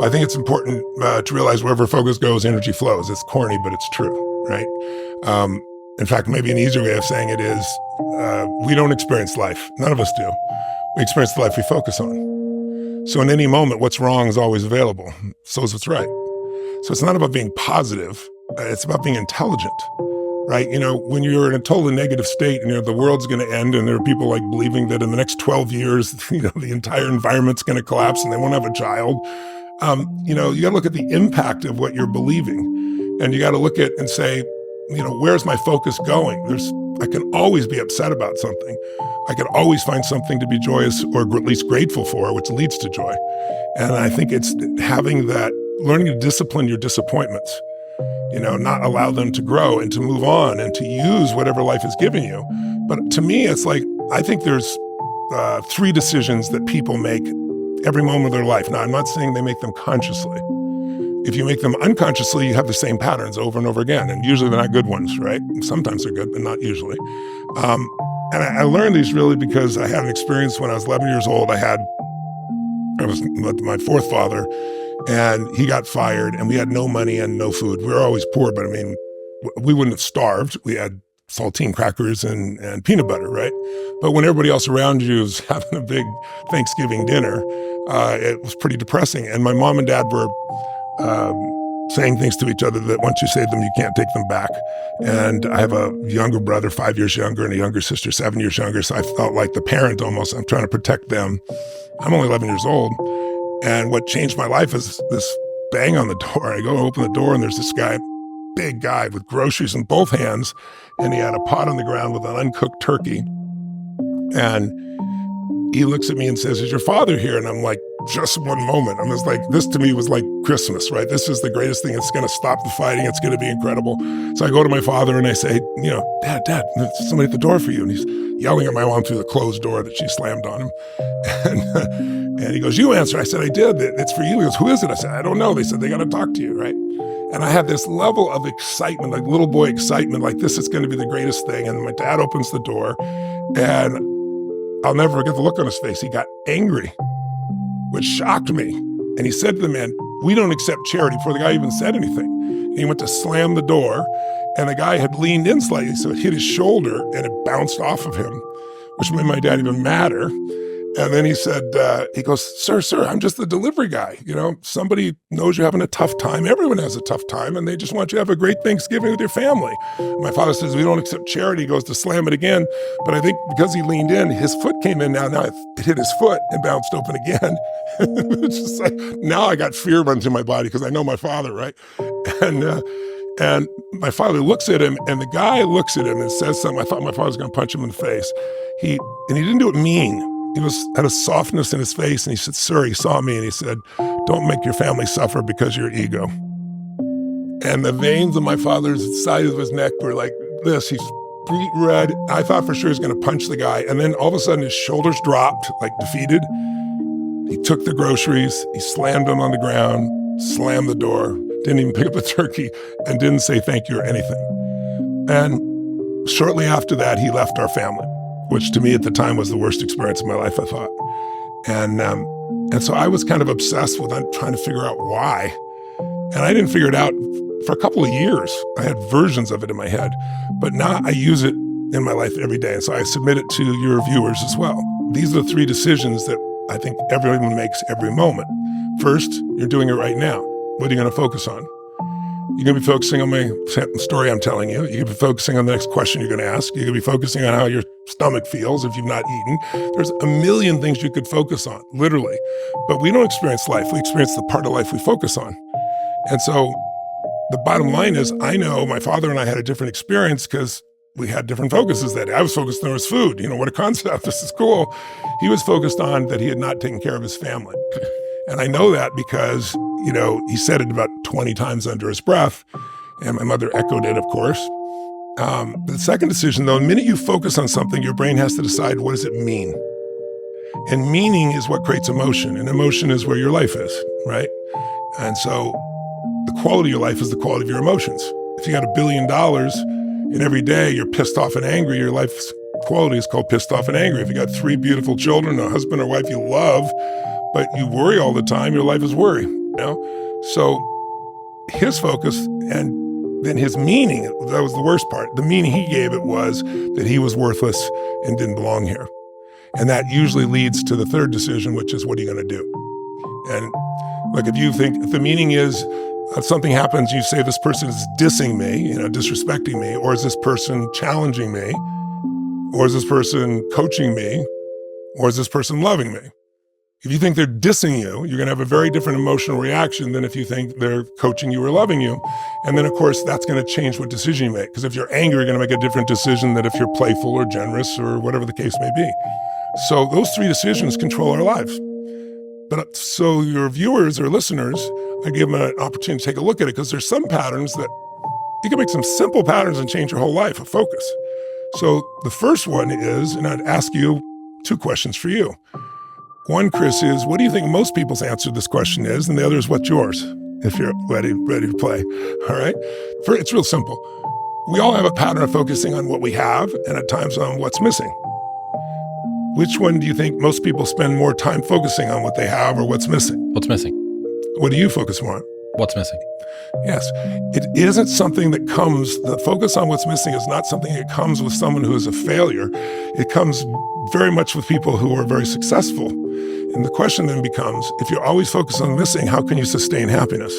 I think it's important to realize wherever focus goes, energy flows. It's corny, but it's true, right? Um, in fact, maybe an easier way of saying it is we don't experience life. None of us do. We experience the life we focus on. So in any moment, what's wrong is always available. So is what's right. So it's not about being positive. It's about being intelligent, right? When you're in a totally negative state and the world's going to end and there are people like believing that in the next 12 years, the entire environment's going to collapse and they won't have a child. You got to look at the impact of what you're believing. And you got to look at and say, where's my focus going? I can always be upset about something. I can always find something to be joyous or at least grateful for, which leads to joy. And I think it's having that, learning to discipline your disappointments, not allow them to grow and to move on and to use whatever life is giving you. But to me, it's like, I think there's 3 decisions that people make every moment of their life. Now, I'm not saying they make them consciously. If you make them unconsciously, you have the same patterns over and over again. And usually they're not good ones, right? Sometimes they're good, but not usually. And I learned these really because I had an experience when I was 11 years old. I was with my 4th father, and he got fired, and we had no money and no food. We were always poor, but I mean, we wouldn't have starved. We had saltine crackers and peanut butter, right? But when everybody else around you was having a big Thanksgiving dinner, it was pretty depressing. And my mom and dad were saying things to each other that once you say them, you can't take them back. And I have a younger brother, 5 years younger, and a younger sister, 7 years younger. So I felt like the parent almost. I'm trying to protect them. I'm only 11 years old. And what changed my life is this bang on the door. I go open the door, and there's this guy, big guy with groceries in both hands. And he had a pot on the ground with an uncooked turkey. And he looks at me and says, "Is your father here?" And I'm like, just one moment. I'm just like, this to me was like Christmas, right? This is the greatest thing. It's going to stop the fighting. It's going to be incredible. So I go to my father and I say, Dad, there's somebody at the door for you. And he's yelling at my mom through the closed door that she slammed on him. And he goes, "You answer." I said, "I did. It's for you." He goes, "Who is it?" I said, "I don't know." They said, "They got to talk to you," right? And I had this level of excitement, like little boy excitement, like this is going to be the greatest thing. And my dad opens the door, and I'll never forget the look on his face. He got angry, which shocked me. And he said to the man, "We don't accept charity," before the guy even said anything. And he went to slam the door, and the guy had leaned in slightly, so it hit his shoulder, and it bounced off of him, which made my dad even madder. And then he said, he goes, Sir, I'm just the delivery guy. Somebody knows you're having a tough time. Everyone has a tough time, and they just want you to have a great Thanksgiving with your family." My father says, "We don't accept charity." He goes to slam it again. But I think because he leaned in, his foot came in. Now it hit his foot and bounced open again. It's just like, now I got fear running through my body because I know my father, right? And my father looks at him, and the guy looks at him and says something. I thought my father was going to punch him in the face. He didn't do it mean. He had a softness in his face, and he said, "Sir," he saw me, and he said, "Don't make your family suffer because of your ego." And the veins on my father's side of his neck were like this. He's beet red. I thought for sure he was going to punch the guy. And then all of a sudden his shoulders dropped, like defeated. He took the groceries, he slammed them on the ground, slammed the door, didn't even pick up the turkey, and didn't say thank you or anything. And shortly after that, he left our family, which to me at the time was the worst experience of my life, I thought. And so I was kind of obsessed with trying to figure out why. And I didn't figure it out for a couple of years. I had versions of it in my head, but now I use it in my life every day. And so I submit it to your viewers as well. These are the 3 decisions that I think everyone makes every moment. First, you're doing it right now. What are you going to focus on? You're going to be focusing on my story I'm telling you. You're going to be focusing on the next question you're going to ask. You're going to be focusing on how your stomach feels if you've not eaten. There's a million things you could focus on, literally. But we don't experience life. We experience the part of life we focus on. And so the bottom line is, I know my father and I had a different experience because we had different focuses that day. I was focused on his food. What a concept. This is cool. He was focused on that he had not taken care of his family. And I know that because, he said it about 20 times under his breath, and my mother echoed it, of course. The second decision, though, the minute you focus on something, your brain has to decide, what does it mean? And meaning is what creates emotion, and emotion is where your life is, right? And so the quality of your life is the quality of your emotions. If you got $1 billion and every day you're pissed off and angry, your life's quality is called pissed off and angry. If you got 3 beautiful children, a husband or wife you love, but you worry all the time, your life is worry. you know? So his focus and then his meaning, that was the worst part. The meaning he gave it was that he was worthless and didn't belong here. And that usually leads to the third decision, which is, what are you going to do? And like, if the meaning is something happens, you say this person is dissing me, disrespecting me, or is this person challenging me, or is this person coaching me, or is this person loving me? If you think they're dissing you, you're going to have a very different emotional reaction than if you think they're coaching you or loving you. And then, of course, that's going to change what decision you make. Because if you're angry, you're going to make a different decision than if you're playful or generous or whatever the case may be. So those three decisions control our lives. But so your viewers or listeners, I give them an opportunity to take a look at it, because there's some patterns that you can make some simple patterns and change your whole life, a focus. So the first one is, and I'd ask you two questions for you. One, Chris, is what do you think most people's answer to this question is? And the other is, what's yours? If you're ready to play. All right? It's real simple. We all have a pattern of focusing on what we have and at times on what's missing. Which one do you think most people spend more time focusing on, what they have or what's missing? What's missing? What do you focus more on? What's missing? Yes. It isn't something that comes, the focus on what's missing is not something that comes with someone who is a failure. It comes very much with people who are very successful. And the question then becomes, if you're always focused on missing, how can you sustain happiness?